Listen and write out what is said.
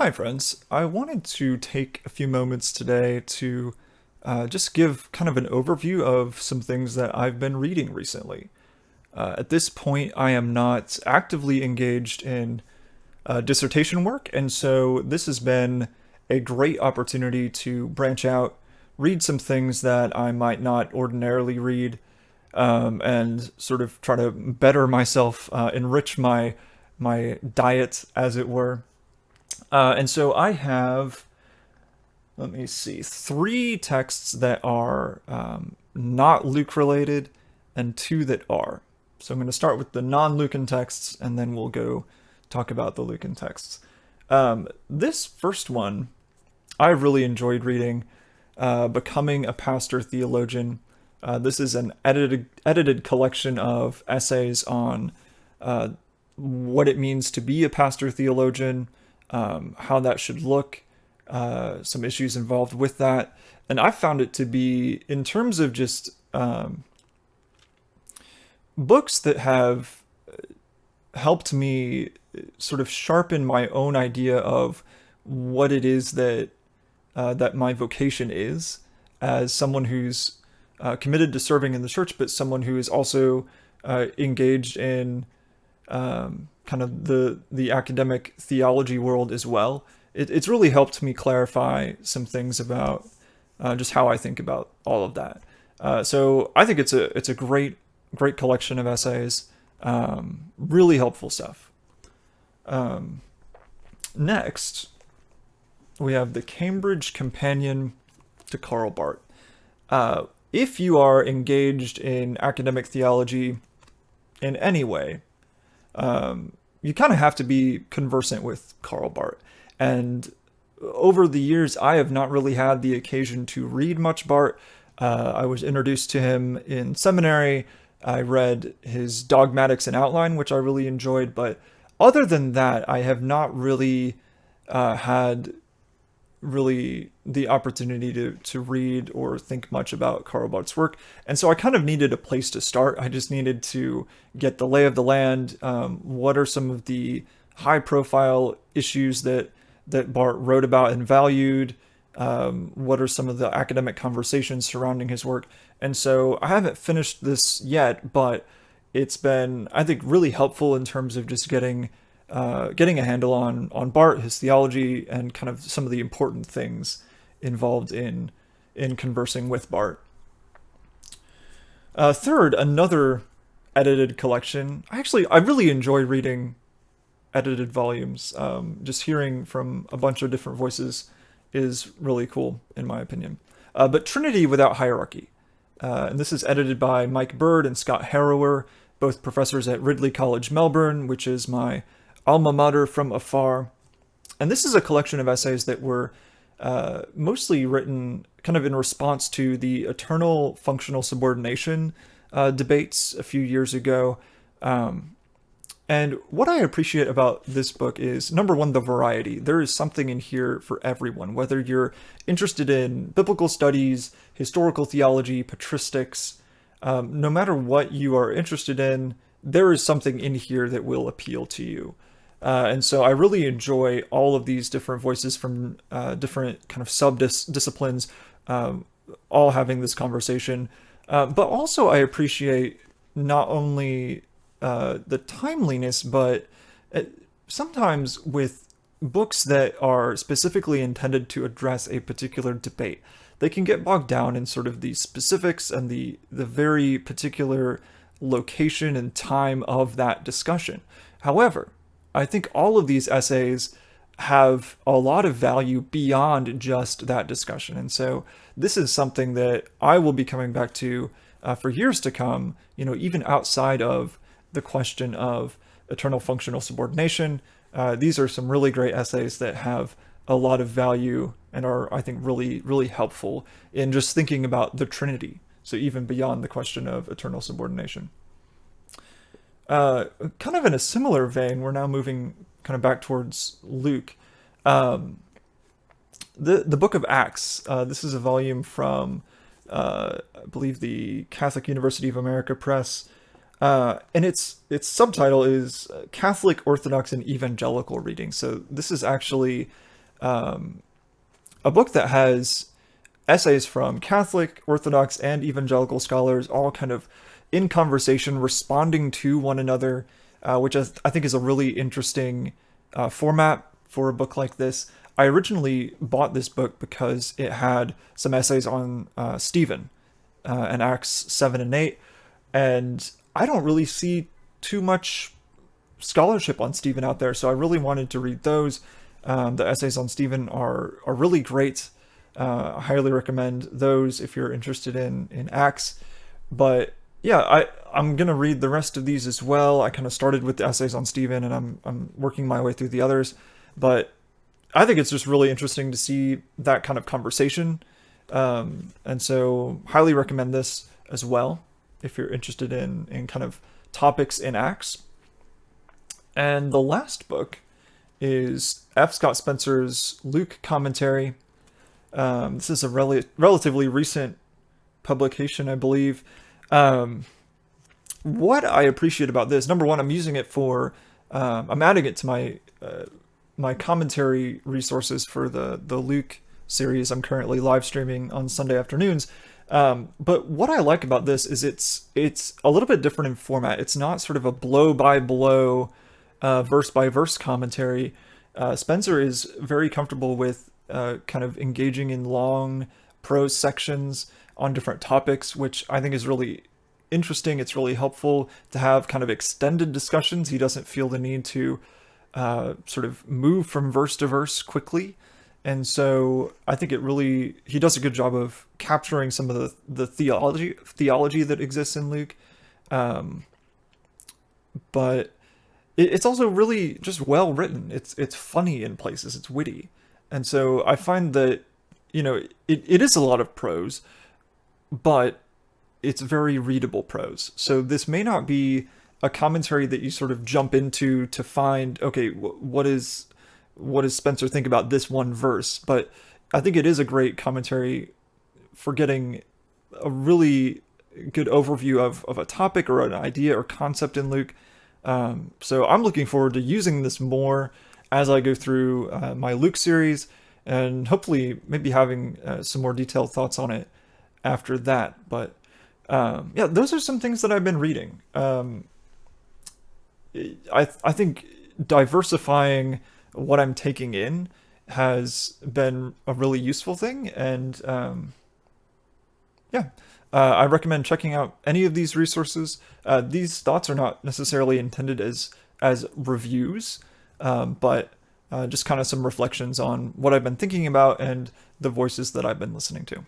Hi, friends. I wanted to take a few moments today to just give kind of an overview of some things that I've been reading recently. At this point, I am not actively engaged in dissertation work, and so this has been a great opportunity to branch out, read some things that I might not ordinarily read, and sort of try to better myself, enrich my diet, as it were. And so I have, let me see, three texts that are not Luke related and two that are. So I'm going to start with the non Lucan texts and then we'll go talk about the Lucan texts. This first one I really enjoyed reading, Becoming a Pastor Theologian. This is an edited collection of essays on what it means to be a pastor theologian, how that should look, some issues involved with that. And I found it to be, in terms of just books that have helped me sort of sharpen my own idea of what it is that my vocation is as someone who's committed to serving in the church, but someone who is also engaged in kind of the academic theology world as well. It's really helped me clarify some things about just how I think about all of that. So I think it's a great collection of essays, really helpful stuff. Next, we have the Cambridge Companion to Karl Barth. If you are engaged in academic theology in any way, you kind of have to be conversant with Karl Barth. And over the years, I have not really had the occasion to read much Barth. I was introduced to him in seminary. I read his Dogmatics and Outline, which I really enjoyed. But other than that, I have not really had really the opportunity to read or think much about Karl Barth's work. And so I kind of needed a place to start. I just needed to get the lay of the land. What are some of the high profile issues that Barth wrote about and valued? What are some of the academic conversations surrounding his work? And so I haven't finished this yet, but it's been, I think, really helpful in terms of just getting a handle on Barth, his theology, and kind of some of the important things involved in conversing with Barth. Third, another edited collection. I really enjoy reading edited volumes. Just hearing from a bunch of different voices is really cool, in my opinion. But Trinity Without Hierarchy. And this is edited by Mike Bird and Scott Harrower, both professors at Ridley College, Melbourne, which is my alma mater from afar. And this is a collection of essays that were mostly written kind of in response to the eternal functional subordination debates a few years ago. And what I appreciate about this book is, number one, the variety. There is something in here for everyone, whether you're interested in biblical studies, historical theology, patristics, no matter what you are interested in, there is something in here that will appeal to you. And so I really enjoy all of these different voices from different kind of sub-disciplines, all having this conversation. But also I appreciate not only the timeliness, but sometimes with books that are specifically intended to address a particular debate, they can get bogged down in sort of the specifics and the very particular location and time of that discussion. However, I think all of these essays have a lot of value beyond just that discussion. And so this is something that I will be coming back to for years to come, even outside of the question of eternal functional subordination. These are some really great essays that have a lot of value and are, I think, really, really helpful in just thinking about the Trinity. So even beyond the question of eternal subordination. Kind of in a similar vein, we're now moving kind of back towards Luke. The Book of Acts. This is a volume from, I believe, the Catholic University of America Press. And its subtitle is Catholic, Orthodox, and Evangelical Reading. So this is actually a book that has essays from Catholic, Orthodox, and evangelical scholars, all kind of in conversation, responding to one another, which I think is a really interesting format for a book like this. I originally bought this book because it had some essays on Stephen and Acts 7 and 8, and I don't really see too much scholarship on Stephen out there, so I really wanted to read those. The essays on Stephen are really great. I highly recommend those if you're interested in Acts. But yeah, I'm gonna read the rest of these as well. I kind of started with the essays on Stephen, and I'm working my way through the others. But I think it's just really interesting to see that kind of conversation, and so highly recommend this as well if you're interested in kind of topics in Acts. And the last book is F. Scott Spencer's Luke commentary. This is a relatively recent publication, I believe. What I appreciate about this, number one, I'm using it for, I'm adding it to my commentary resources for the Luke series I'm currently live streaming on Sunday afternoons. But what I like about this is it's a little bit different in format. It's not sort of a blow by blow, verse by verse commentary. Spencer is very comfortable with kind of engaging in long prose sections on different topics, which I think is really interesting. It's really helpful to have kind of extended discussions. He doesn't feel the need to sort of move from verse to verse quickly. And so I think he does a good job of capturing some of the theology that exists in Luke. But it's also really just well written. It's funny in places. It's witty. And so I find that, it is a lot of prose, but it's very readable prose. So this may not be a commentary that you sort of jump into to find, okay, what does Spencer think about this one verse? But I think it is a great commentary for getting a really good overview of a topic or an idea or concept in Luke. So I'm looking forward to using this more as I go through my Luke series, and hopefully maybe having some more detailed thoughts on it after that. But yeah, those are some things that I've been reading. I think diversifying what I'm taking in has been a really useful thing, and yeah, I recommend checking out any of these resources. These thoughts are not necessarily intended as reviews, but just kind of some reflections on what I've been thinking about and the voices that I've been listening to.